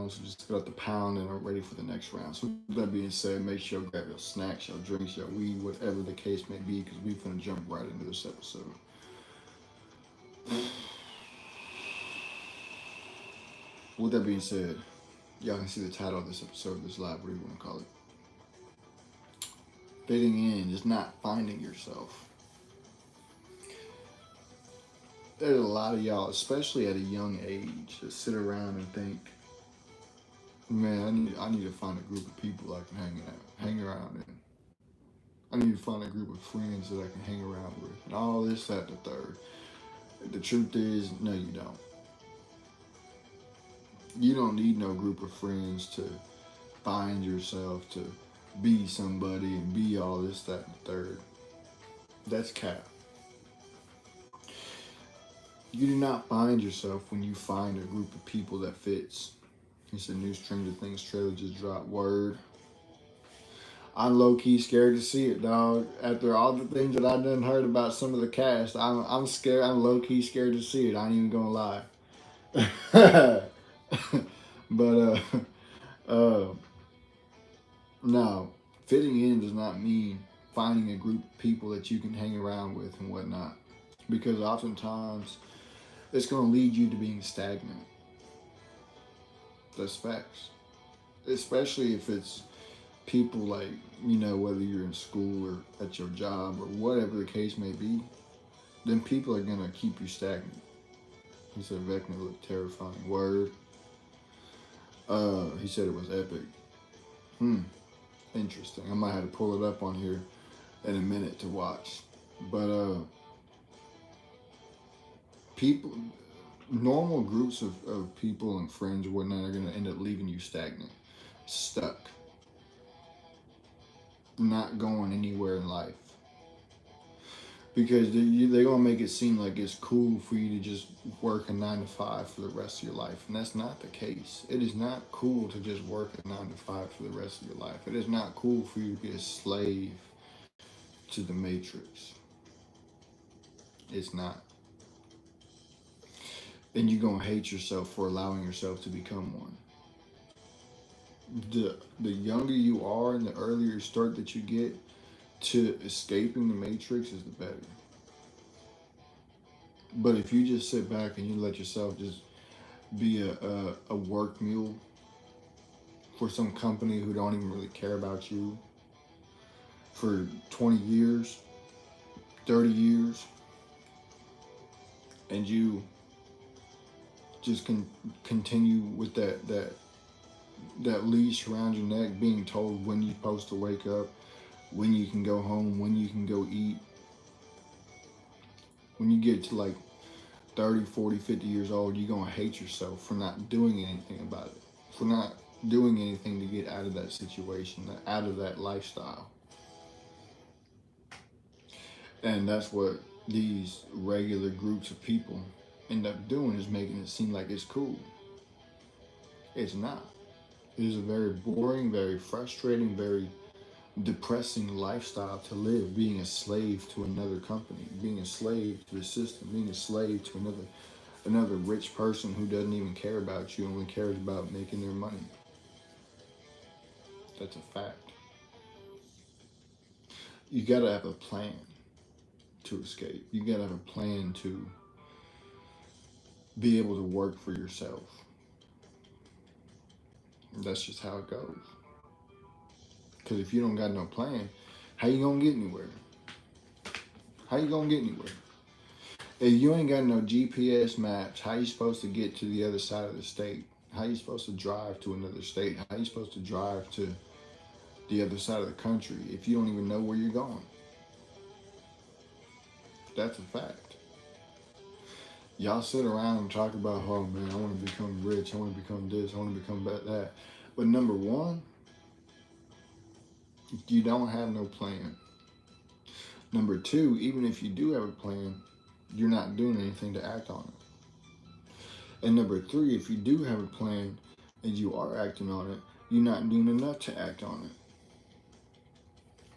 So just got the pound and are ready for the next round. So with that being said, make sure you grab your snacks, your drinks, your weed, whatever the case may be, because we're gonna jump right into this episode. With that being said, y'all can see the title of this episode, this live, what do you want to call it? Fitting in, just not finding yourself. There's a lot of y'all, especially at a young age, that sit around and think, man, I need to find a group of people I can hang around in. I need to find a group of friends that I can hang around with, and all this, that, the third. The truth is, no, you don't. You don't need no group of friends to find yourself, to be somebody and be all this, that, and the third. That's cap. You do not find yourself when you find a group of people that fits. It's a new Stranger Things trailer just dropped. Word. I'm low key scared to see it, dog. After all the things that I done heard about some of the cast, I'm scared. I'm low key scared to see it. I ain't even gonna lie. but uh, no, fitting in does not mean finding a group of people that you can hang around with and whatnot, because oftentimes it's gonna lead you to being stagnant. That's facts. Especially if it's people like, whether you're in school or at your job or whatever the case may be, then people are gonna keep you stagnant. He said Vecna looked terrifying. Word. He said it was epic. Interesting. I might have to pull it up on here in a minute to watch. But people, normal groups of people and friends or whatnot are gonna end up leaving you stagnant, stuck, not going anywhere in life. Because they're going to make it seem like it's cool for you to just work a 9 to 5 for the rest of your life. And that's not the case. It is not cool to just work a 9 to 5 for the rest of your life. It is not cool for you to be a slave to the Matrix. It's not. And you're going to hate yourself for allowing yourself to become one. The younger you are and the earlier start that you get to escaping the Matrix is the better. But if you just sit back and you let yourself just be a work mule for some company who don't even really care about you for 20 years, 30 years, and you just continue with that leash around your neck, being told when you're supposed to wake up, when you can go home, when you can go eat. When you get to like 30, 40, 50 years old, you're going to hate yourself for not doing anything about it, for not doing anything to get out of that situation, out of that lifestyle. And that's what these regular groups of people end up doing, is making it seem like it's cool. It's not. It is a very boring, very frustrating, very depressing lifestyle to live, being a slave to another company, being a slave to the system, being a slave to another rich person who doesn't even care about you, only cares about making their money. That's a fact. You gotta have a plan to escape. You gotta have a plan to be able to work for yourself. That's just how it goes. Because if you don't got no plan, how you gonna get anywhere? How you gonna get anywhere? If you ain't got no GPS maps, how you supposed to get to the other side of the state? How you supposed to drive to another state? How you supposed to drive to the other side of the country if you don't even know where you're going? That's a fact. Y'all sit around and talk about, oh man, I want to become rich, I want to become this, I want to become that. But number one, you don't have no plan. Number two, even if you do have a plan, you're not doing anything to act on it. And number three, if you do have a plan and you are acting on it, you're not doing enough to act on it.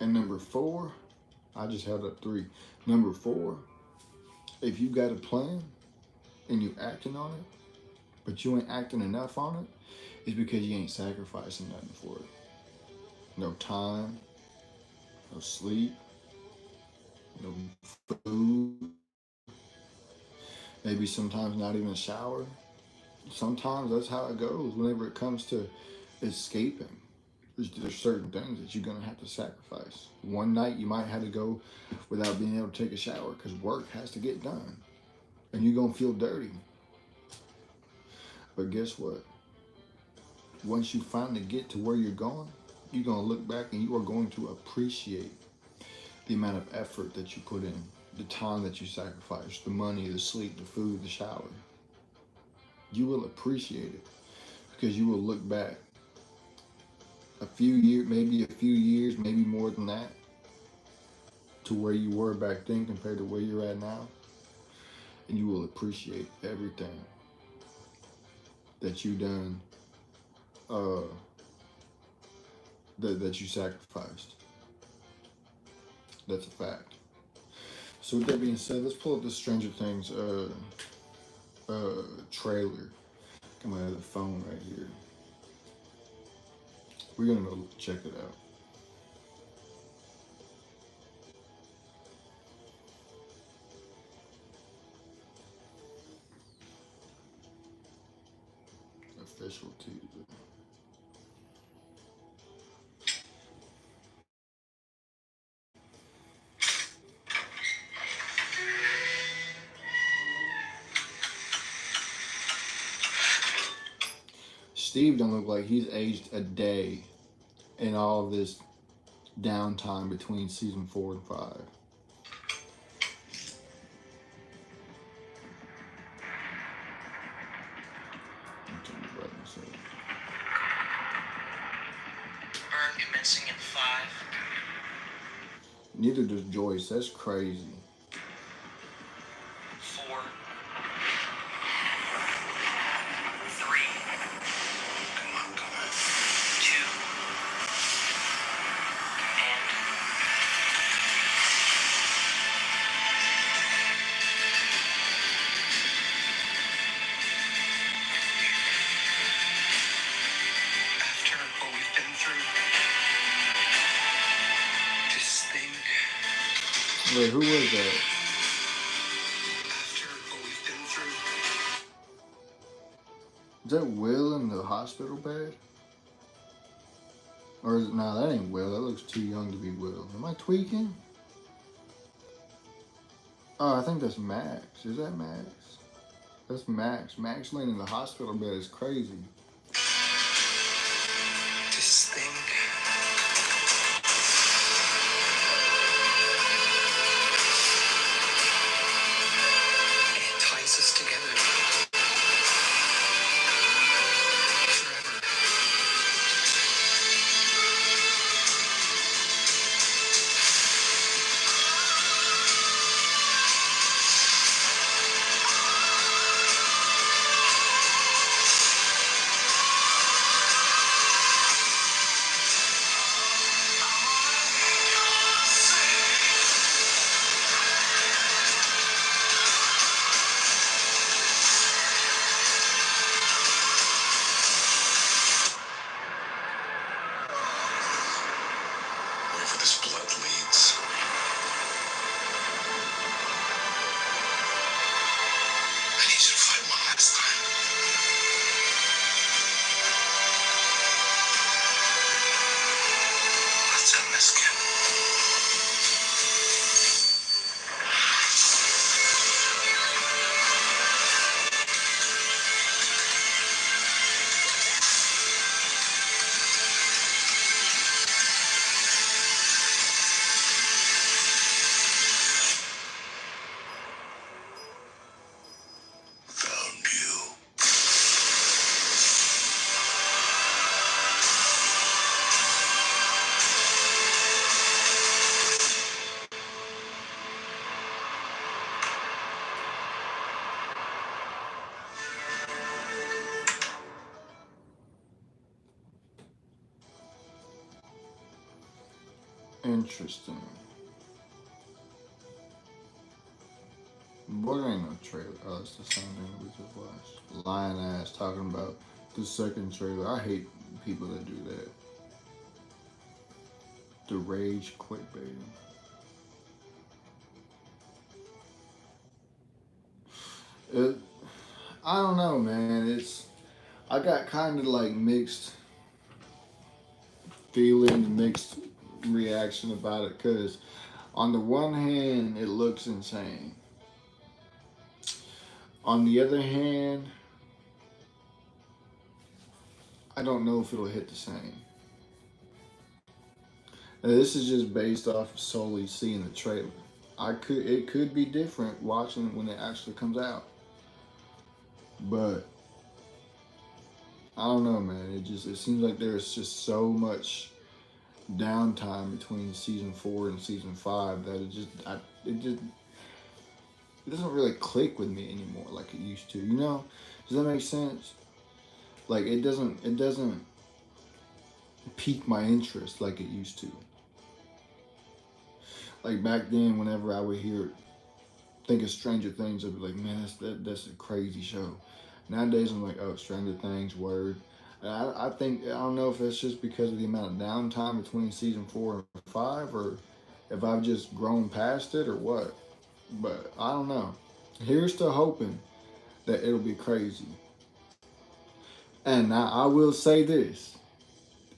And number four, I just held up three. Number four, if you got a plan and you acting on it, but you ain't acting enough on it, It's because you ain't sacrificing nothing for it. No time, no sleep, no food, maybe sometimes not even a shower. Sometimes that's how it goes whenever it comes to escaping. There's certain things that you're going to have to sacrifice. One night you might have to go without being able to take a shower because work has to get done. And you're going to feel dirty. But guess what? Once you finally get to where you're going, you're going to look back and you are going to appreciate the amount of effort that you put in, the time that you sacrifice, the money, the sleep, the food, the shower. You will appreciate it because you will look back maybe a few years, maybe more than that, to where you were back then compared to where you're at now, and you will appreciate everything that you done, uh, that you sacrificed. That's a fact. So with that being said, let's pull up the Stranger Things trailer. Come out of the phone right here. We're gonna go check it out. Official teaser. Steve don't look like he's aged a day in all of this downtime between season 4 and 5. Burn commencing in 5. Neither does Joyce. That's crazy. 4. 3. 2. And after what we've been through, just think. Wait, who was that? After what we've been through. Is that Will in the hospital bed? Or is it, nah, that ain't Will. That looks too young to be Will. Am I tweaking? Oh, I think that's Max. Is that Max? That's Max. Max laying in the hospital bed is crazy. Just think. It ties us together forever. Wherever this blood leads, I need you to fight one last time. Let's end this, kid. Found you. Interesting. Boy, there ain't no trailer. Oh, it's the same thing we just watched. Lion ass talking about The second trailer, I hate people that do that. The rage clickbait. It, I don't know, man. I got kind of like mixed feelings, mixed reaction about it. Cause on the one hand, it looks insane. On the other hand, I don't know if it'll hit the same. Now, this is just based off of solely seeing the trailer. It could be different watching when it actually comes out. But I don't know, man. It seems like there's just so much downtime between season 4 and season 5 that it doesn't really click with me anymore like it used to. You know? Does that make sense? Like it doesn't pique my interest like it used to. Like back then, whenever I would think of Stranger Things, I'd be like, man, that's a crazy show. Nowadays, I'm like, oh, Stranger Things, word. And I think I don't know if that's just because of the amount of downtime between season 4 and 5, or if I've just grown past it, or what. But I don't know. Here's to hoping that it'll be crazy. And now I will say this: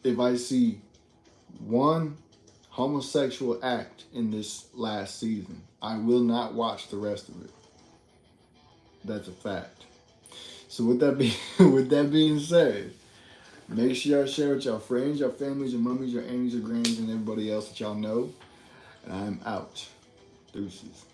if I see one homosexual act in this last season, I will not watch the rest of it. That's a fact. So with that being with that being said, make sure y'all share with y'all friends, your families, your mummies, your aunties, your grannies, and everybody else that y'all know. And I'm out. Deuces.